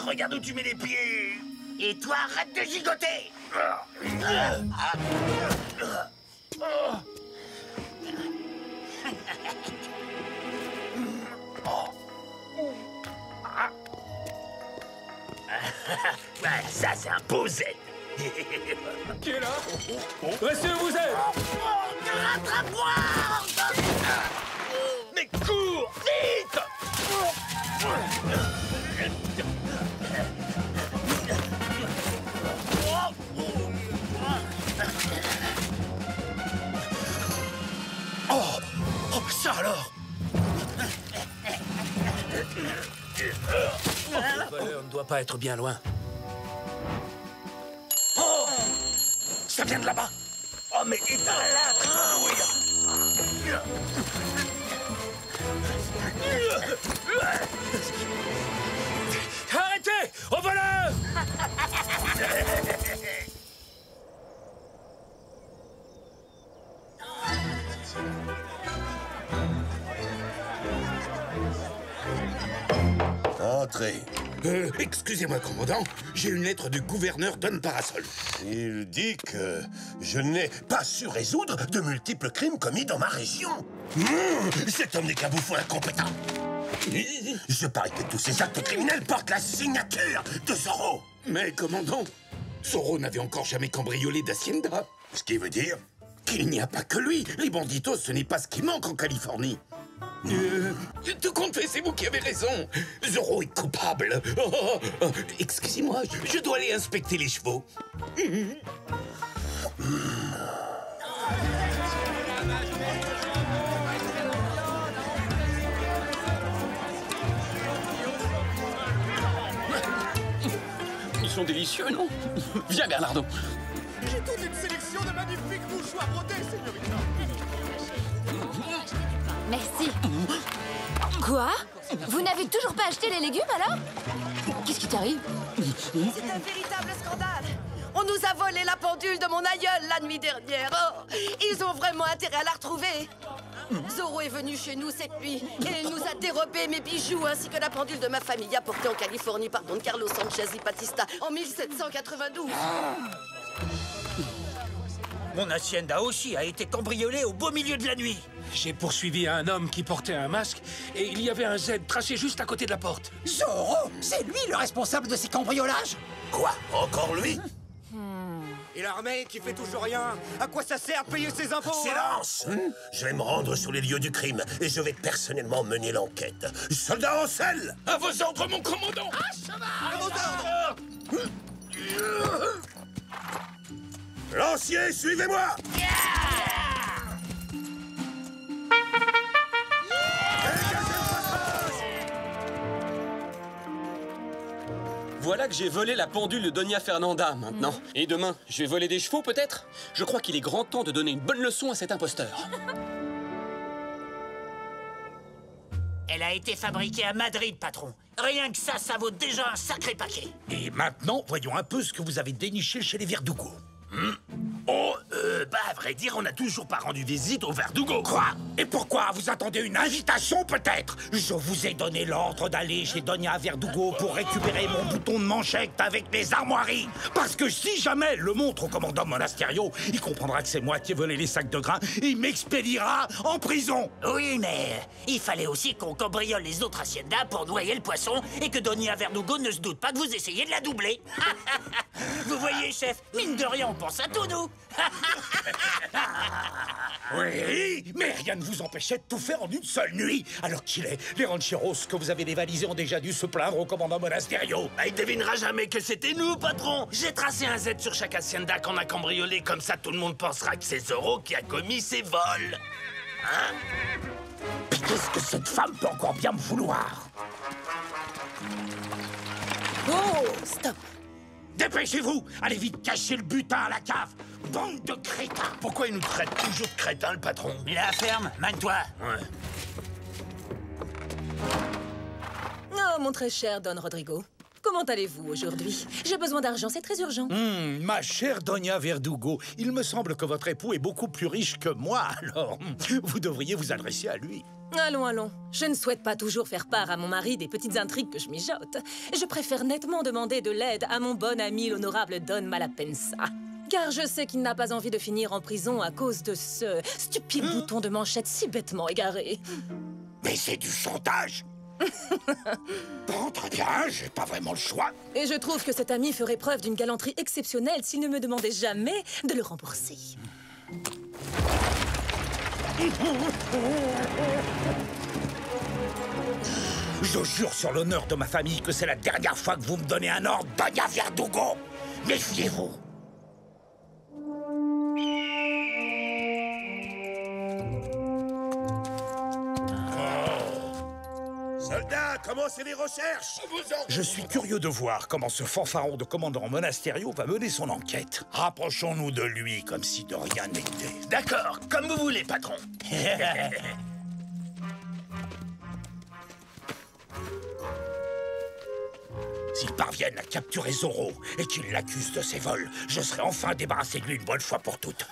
Regarde où tu mets les pieds. Et toi, arrête de gigoter. Ça, c'est un beau zen. Qui est là? Restez où vous êtes! Rattrape-moi! Mais cours, vite! Oh, ça alors! Le voleur ne doit pas être bien loin. Ça vient de là-bas. Oh, mais éteins-la. Oui. Arrêtez! Au voleur! Entrez. Excusez-moi, commandant, j'ai une lettre du gouverneur Don Parasol. Il dit que je n'ai pas su résoudre de multiples crimes commis dans ma région. Cet homme n'est qu'un bouffon incompétent. Je parie que tous ces actes criminels portent la signature de Zorro. Mais, commandant, Zorro n'avait encore jamais cambriolé d'Hacienda. Ce qui veut dire... Qu'il n'y a pas que lui. Les banditos, ce n'est pas ce qui manque en Californie. Tout compte fait, c'est vous qui avez raison. Zorro est coupable. Excusez-moi, je dois aller inspecter les chevaux. Ils sont délicieux, non? Viens, Bernardo. J'ai toute une sélection de magnifiques mouchoirs brodés, señorita. Merci. Quoi? Vous n'avez toujours pas acheté les légumes, alors? Qu'est-ce qui t'arrive? C'est un véritable scandale. On nous a volé la pendule de mon aïeul la nuit dernière. Oh, ils ont vraiment intérêt à la retrouver. Zorro est venu chez nous cette nuit et il nous a dérobé mes bijoux ainsi que la pendule de ma famille apportée en Californie par Don Carlos Sanchez y Batista en 1792. Mon hacienda aussi a été cambriolée au beau milieu de la nuit. J'ai poursuivi un homme qui portait un masque et il y avait un Z tracé juste à côté de la porte. Zorro, c'est lui le responsable de ces cambriolages? Quoi? Encore lui? Et l'armée qui fait toujours rien? À quoi ça sert de payer ses impôts? Silence! Je vais me rendre sur les lieux du crime et je vais personnellement mener l'enquête. Soldats en selle! À vos ordres, mon commandant! À vos ordres! Lancier, suivez-moi! Voilà que j'ai volé la pendule de Doña Fernanda, maintenant. Et demain, je vais voler des chevaux, peut-être? Je crois qu'il est grand temps de donner une bonne leçon à cet imposteur. Elle a été fabriquée à Madrid, patron. Rien que ça vaut déjà un sacré paquet. Et maintenant, voyons un peu ce que vous avez déniché chez les Verdugo. À vrai dire, on n'a toujours pas rendu visite au Verdugo. Quoi? Et pourquoi? Vous attendez une invitation, peut-être? Je vous ai donné l'ordre d'aller chez Doña Verdugo pour récupérer mon bouton de manchette avec mes armoiries. Parce que si jamais elle le montre au commandant Monasterio, il comprendra que c'est moi qui ai volé les sacs de grains et il m'expédiera en prison. Oui, mais il fallait aussi qu'on cambriole les autres haciendas pour noyer le poisson et que Doña Verdugo ne se doute pas que vous essayez de la doubler. Vous voyez, chef, mine de rien, on pense à tout, nous. Oui, mais rien ne vous empêchait de tout faire en une seule nuit. Alors qu'il est, les rancheros que vous avez dévalisés ont déjà dû se plaindre au commandant Monasterio. Il devinera jamais que c'était nous, patron. J'ai tracé un Z sur chaque hacienda qu'on a cambriolé, comme ça tout le monde pensera que c'est Zorro qui a commis ces vols. Hein? Puis qu'est-ce que cette femme peut encore bien me vouloir? Oh, stop. Dépêchez-vous! Allez vite cacher le butin à la cave! Bande de crétins! Pourquoi il nous traite toujours de crétins, le patron? La ferme, mène-toi. Ouais. Oh, mon très cher Don Rodrigo. Comment allez-vous aujourd'hui? J'ai besoin d'argent, c'est très urgent. Ma chère Doña Verdugo, il me semble que votre époux est beaucoup plus riche que moi, alors vous devriez vous adresser à lui. Allons, allons. Je ne souhaite pas toujours faire part à mon mari des petites intrigues que je mijote. Je préfère nettement demander de l'aide à mon bon ami l'honorable Don Malapensa. Car je sais qu'il n'a pas envie de finir en prison à cause de ce stupide bouton de manchette si bêtement égaré. Mais c'est du chantage. Bon, très bien, j'ai pas vraiment le choix. Et je trouve que cet ami ferait preuve d'une galanterie exceptionnelle s'il ne me demandait jamais de le rembourser. Je jure sur l'honneur de ma famille que c'est la dernière fois que vous me donnez un ordre, Doña Verdugo. Méfiez-vous. Soldats, commencez les recherches! Je suis curieux de voir comment ce fanfaron de commandant Monasterio va mener son enquête. Rapprochons-nous de lui comme si de rien n'était. D'accord, comme vous voulez, patron. S'ils parviennent à capturer Zorro et qu'ils l'accusent de ses vols, je serai enfin débarrassé de lui une bonne fois pour toutes.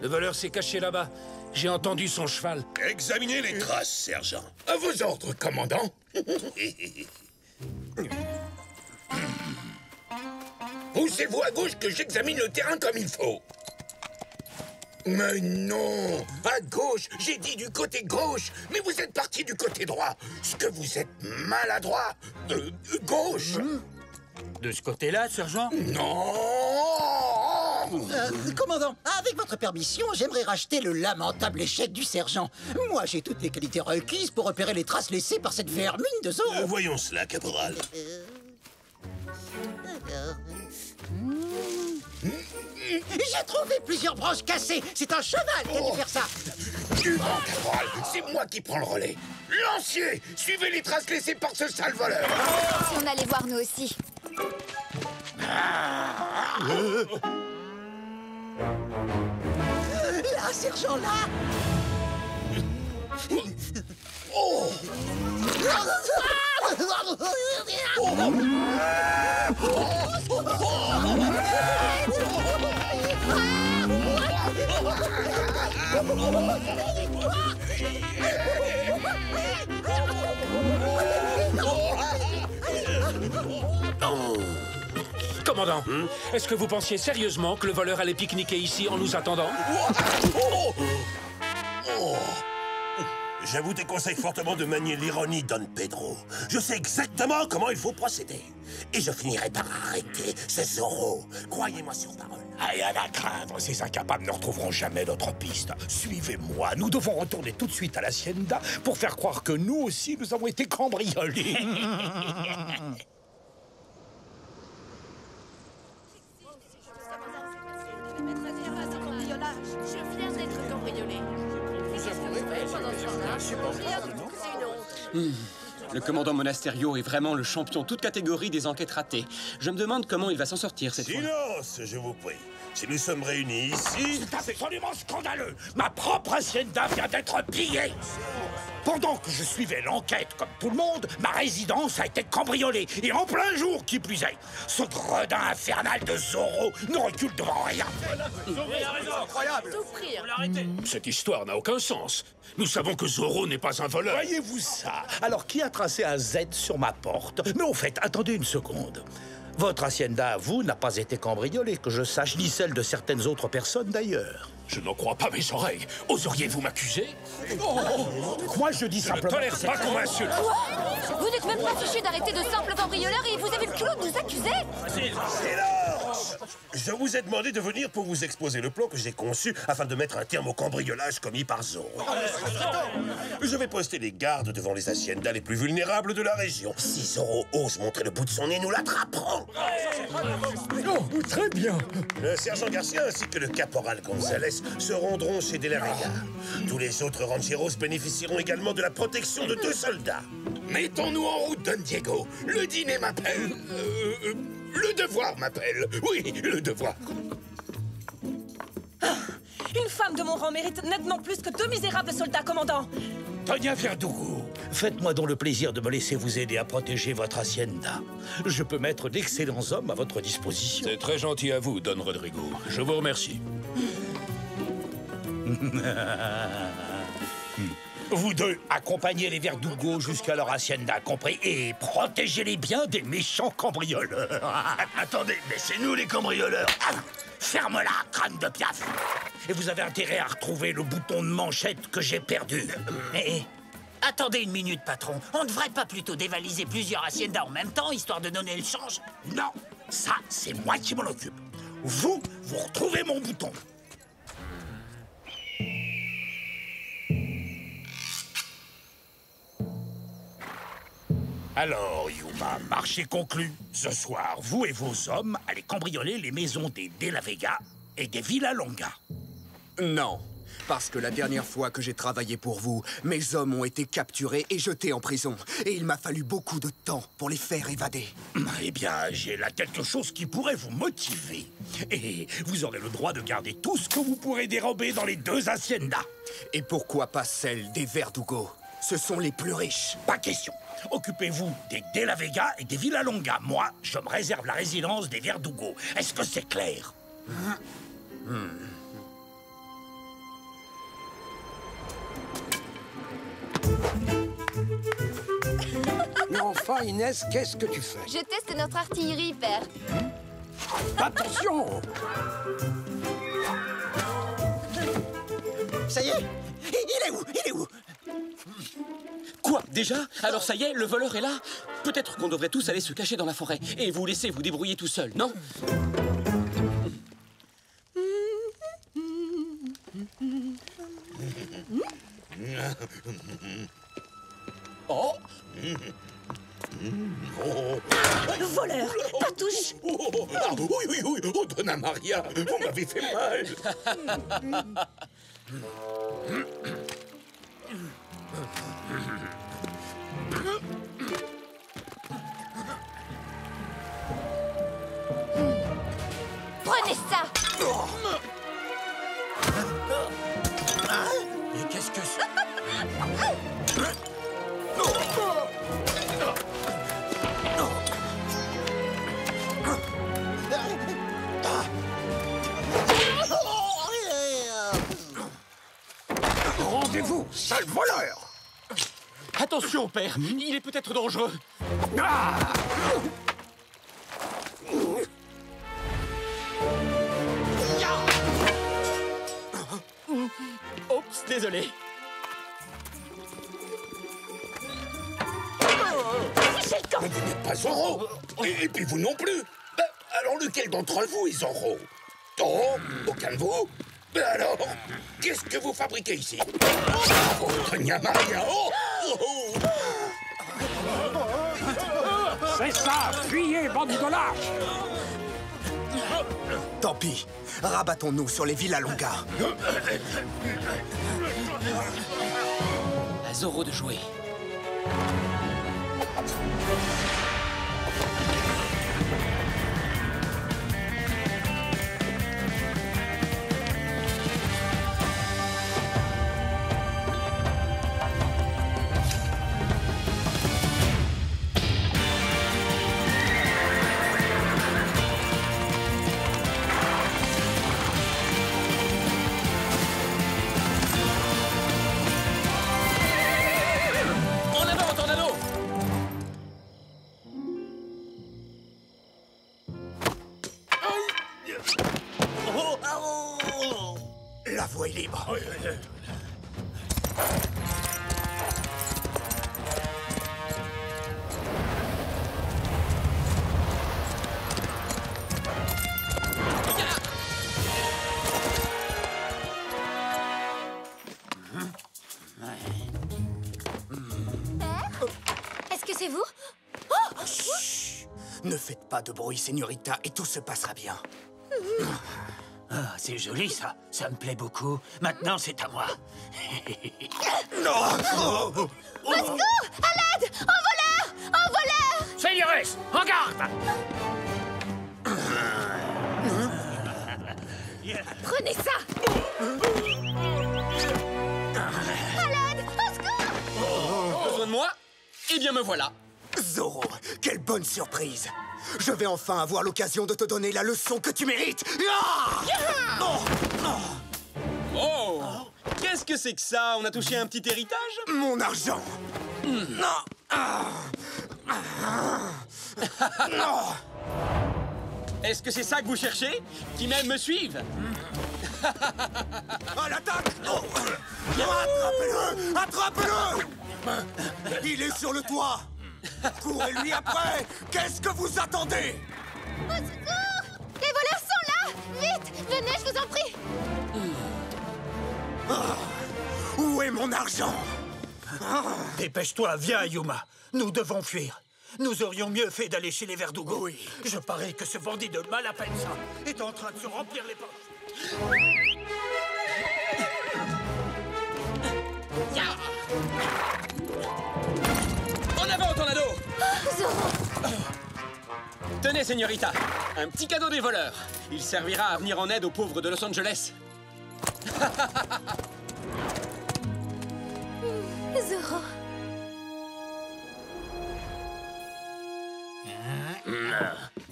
Le voleur s'est caché là-bas. J'ai entendu son cheval. Examinez les traces, sergent. À vos ordres, commandant. Poussez-vous à gauche que j'examine le terrain comme il faut. Mais non! À gauche! J'ai dit du côté gauche! Mais vous êtes parti du côté droit! Ce que vous êtes maladroit! Gauche! De ce côté-là, sergent? Non! Commandant, avec votre permission, j'aimerais racheter le lamentable échec du sergent. Moi, j'ai toutes les qualités requises pour repérer les traces laissées par cette vermine de Zorro. Voyons cela, caporal. J'ai trouvé plusieurs branches cassées. C'est un cheval qui a dû faire ça. Du vent, caporal. C'est moi qui prends le relais. Lancier, suivez les traces laissées par ce sale voleur. Si on allait voir nous aussi. Là, sergent, là. Oh! Commandant, est-ce que vous pensiez sérieusement que le voleur allait pique-niquer ici en nous attendant? Je vous déconseille fortement de manier l'ironie, Don Pedro. Je sais exactement comment il faut procéder. Et je finirai par arrêter ce Zorro. Croyez-moi sur parole. Rien à craindre, ces incapables ne retrouveront jamais notre piste. Suivez-moi, nous devons retourner tout de suite à l'hacienda pour faire croire que nous aussi, nous avons été cambriolés. Je viens d'être cambriolée. Le commandant Monasterio est vraiment le champion toute catégorie des enquêtes ratées. Je me demande comment il va s'en sortir cette fois. Silence, je vous prie. Si nous sommes réunis ici... C'est absolument scandaleux. Ma propre hacienda vient d'être pillée. Pendant que je suivais l'enquête comme tout le monde, ma résidence a été cambriolée. Et en plein jour, qui plus est. Ce gredin infernal de Zorro ne recule devant rien. Incroyable! Cette histoire n'a aucun sens. Nous savons que Zorro n'est pas un voleur. Voyez-vous ça? Alors, qui a tracé un Z sur ma porte? Mais au fait, attendez une seconde. Votre hacienda à vous n'a pas été cambriolée, que je sache, ni celle de certaines autres personnes d'ailleurs. Je n'en crois pas mes oreilles. Oseriez-vous m'accuser? Moi, je dis Je ne simplement... tolère pas qu'on m'insulte. Vous n'êtes même pas fichu d'arrêter de simples cambrioleurs et vous avez le culot de nous accuser? Silence! Je vous ai demandé de venir pour vous exposer le plan que j'ai conçu afin de mettre un terme au cambriolage commis par Zorro. Je vais poster les gardes devant les haciendas les plus vulnérables de la région. Si Zorro ose montrer le bout de son nez, nous l'attraperons. Oh, très bien. Le sergent Garcia ainsi que le caporal Gonzalez se rendront chez De la Vega. Tous les autres rancheros bénéficieront également de la protection de 2 soldats. Mettons-nous en route, Don Diego. Le dîner m'appelle. Le devoir m'appelle. Oui, le devoir. Une femme de mon rang mérite nettement plus que 2 misérables soldats, commandant. Doña Verdugo, faites-moi donc le plaisir de me laisser vous aider à protéger votre hacienda. Je peux mettre d'excellents hommes à votre disposition. C'est très gentil à vous, Don Rodrigo. Je vous remercie. Vous deux, accompagnez les Verdugo jusqu'à leur hacienda, compris? Et protégez-les bien des méchants cambrioleurs. Attendez, mais c'est nous les cambrioleurs. Ferme-la, crâne de piaf. Et vous avez intérêt à retrouver le bouton de manchette que j'ai perdu. Attendez une minute, patron. On ne devrait pas plutôt dévaliser plusieurs haciendas en même temps, histoire de donner le change? Non, ça, c'est moi qui m'en occupe. Vous retrouvez mon bouton. Alors, Yuma, marché conclu. Ce soir, vous et vos hommes allez cambrioler les maisons des De La Vega et des Villalonga. Non, parce que la dernière fois que j'ai travaillé pour vous, mes hommes ont été capturés et jetés en prison. Et il m'a fallu beaucoup de temps pour les faire évader. Eh bien, j'ai là quelque chose qui pourrait vous motiver. Et vous aurez le droit de garder tout ce que vous pourrez dérober dans les deux haciendas. Et pourquoi pas celle des Verdugo? Ce sont les plus riches. Pas question. Occupez-vous des De La Vega et des Villalonga. Moi, je me réserve la résidence des Verdugo. Est-ce que c'est clair? Mais enfin, Inès, qu'est-ce que tu fais? Je teste notre artillerie, père. Attention! Ça y est, il est où? Il est où? Quoi? Déjà? Alors ça y est, le voleur est là? Peut-être qu'on devrait tous aller se cacher dans la forêt et vous laisser vous débrouiller tout seul, non? Oh! Voleur! Patouche! Oui, oh, Donna Maria, vous m'avez fait mal. Prenez ça! Et qu'est-ce que c'est? Rendez-vous, sale voleur! Attention, père! Il est peut-être dangereux! Oups, désolé. Mais vous n'êtes pas Zorro. Et puis vous non plus. Ben, alors lequel d'entre vous est Zorro? Oh, aucun de vous? Ben alors, qu'est-ce que vous fabriquez ici? Oh, Doña Maria! C'est ça! Fuyez, bandit de lâche! Tant pis, rabattons-nous sur les Villalonga. À Zorro de jouer. La voie est libre. Est-ce que c'est vous? Chut! Ne faites pas de bruit, señorita, et tout se passera bien. Ah, c'est joli, ça. Ça me plaît beaucoup. Maintenant, c'est à moi. Non! Au secours! À l'aide! Un voleur! Un voleur! Señores, en garde! Prenez ça! À l'aide! Au secours! Eh bien, me voilà. Zorro, quelle bonne surprise! Je vais enfin avoir l'occasion de te donner la leçon que tu mérites! Oh! Qu'est-ce que c'est que ça? On a touché un petit héritage? Mon argent! Non! Est-ce que c'est ça que vous cherchez? Qui même me suivent? À l'attaque! Attrapez-le! Attrapez-le! Il est sur le toit! Courez-lui après! Qu'est-ce que vous attendez? Au secours! Les voleurs sont là! Vite! Venez, je vous en prie! Où est mon argent? Dépêche-toi, viens, Yuma. Nous devons fuir. Nous aurions mieux fait d'aller chez les Verdugo. Oui. Je parie que ce bandit de Malapensa est en train de se remplir les poches. En avant, Tornado! Zorro! Tenez, señorita, un petit cadeau des voleurs. Il servira à venir en aide aux pauvres de Los Angeles. Zorro!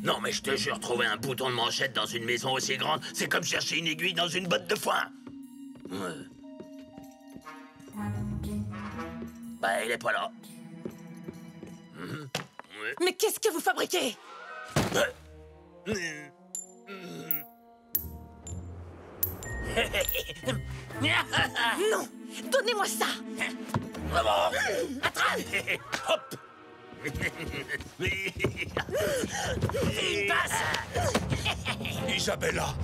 Non, mais je te jure, trouver un bouton de manchette dans une maison aussi grande, c'est comme chercher une aiguille dans une botte de foin. Bah, il est pas là. Mais qu'est-ce que vous fabriquez? Non! Donnez-moi ça! Vraiment? Attrape! Hop! Il passe! Isabella!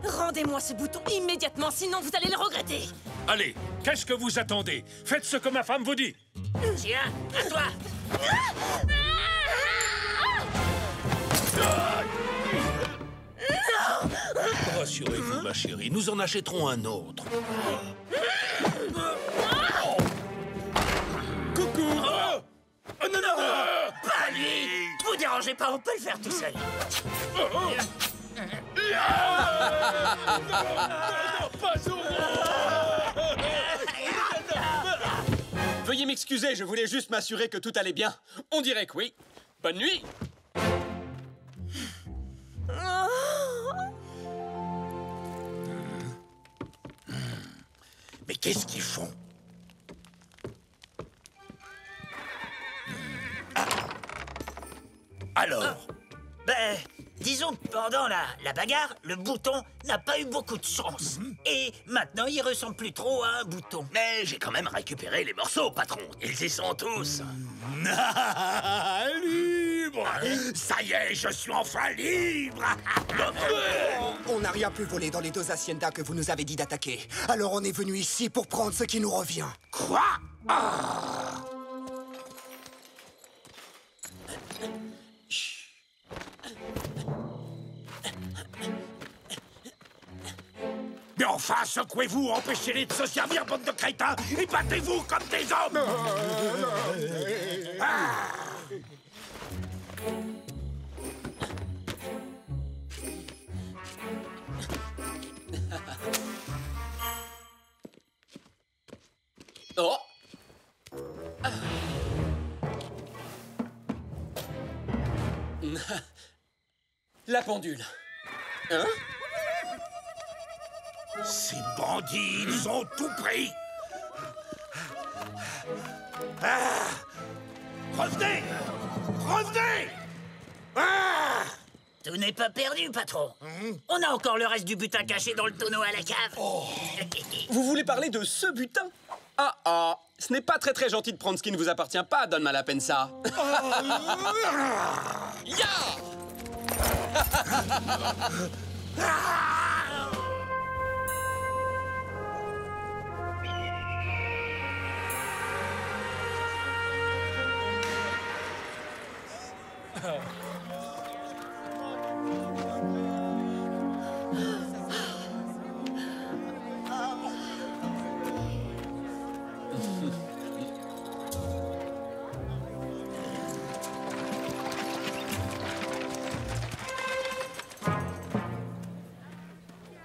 Rendez-moi ce bouton immédiatement, sinon vous allez le regretter! Allez, qu'est-ce que vous attendez? Faites ce que ma femme vous dit. Tiens, à toi! Rassurez-vous, ma chérie, nous en achèterons un autre. Coucou! Oh non, non! Pas lui! Vous dérangez pas, on peut le faire tout seul. Veuillez m'excuser, je voulais juste m'assurer que tout allait bien. On dirait que oui. Bonne nuit! Mais qu'est-ce qu'ils font? Alors? Ben, disons que pendant la bagarre, le bouton n'a pas eu beaucoup de chance. Et maintenant, il ressemble plus trop à un bouton. Mais j'ai quand même récupéré les morceaux, patron. Ils y sont tous. Libre! Ça y est, je suis enfin libre! On n'a rien pu voler dans les deux haciendas que vous nous avez dit d'attaquer. Alors on est venu ici pour prendre ce qui nous revient. Quoi? Mais enfin, secouez-vous, empêchez-les de se servir, bande de crétins, et battez-vous comme des hommes! Oh! La pendule. Hein? Ces bandits, ils ont tout pris! Revenez! Revenez! Tout n'est pas perdu, patron. On a encore le reste du butin caché dans le tonneau à la cave. Vous voulez parler de ce butin? Ah, ce n'est pas très gentil de prendre ce qui ne vous appartient pas, Don Malapensa. Ya!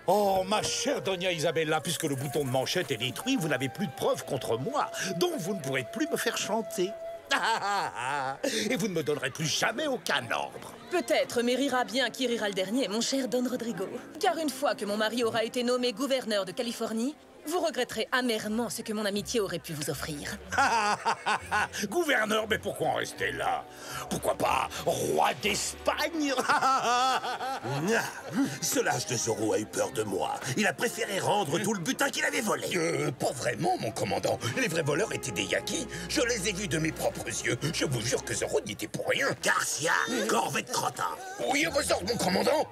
Oh, ma chère Doña Isabella, puisque le bouton de manchette est détruit, vous n'avez plus de preuves contre moi, donc vous ne pourrez plus me faire chanter. Et vous ne me donnerez plus jamais aucun ordre. Peut-être, mais rira bien qui rira le dernier, mon cher Don Rodrigo. Car une fois que mon mari aura été nommé gouverneur de Californie, vous regretterez amèrement ce que mon amitié aurait pu vous offrir. Gouverneur, mais pourquoi en rester là? Pourquoi pas roi d'Espagne? Ce lâche de Zorro a eu peur de moi. Il a préféré rendre tout le butin qu'il avait volé. Pas vraiment, mon commandant. Les vrais voleurs étaient des Yakis. Je les ai vus de mes propres yeux. Je vous jure que Zorro n'y était pour rien. Garcia, corvette crottin. Oui, à vos ordres, mon commandant.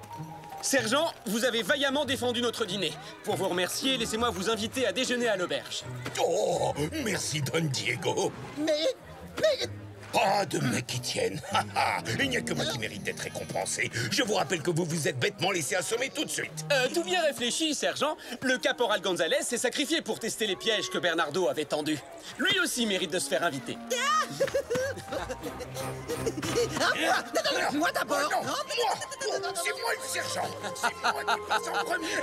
Sergent, vous avez vaillamment défendu notre dîner. Pour vous remercier, laissez-moi vous inviter à déjeuner à l'auberge. Oh, merci, Don Diego. Mais... Pas de mecs qui tiennent. Il n'y a que moi qui mérite d'être récompensé. Je vous rappelle que vous vous êtes bêtement laissé assommer tout de suite. Tout bien réfléchi, sergent. Le caporal Gonzalez s'est sacrifié pour tester les pièges que Bernardo avait tendus. Lui aussi mérite de se faire inviter. Moi d'abord. Non, moi. C'est moi le sergent. C'est moi qui passe en premier.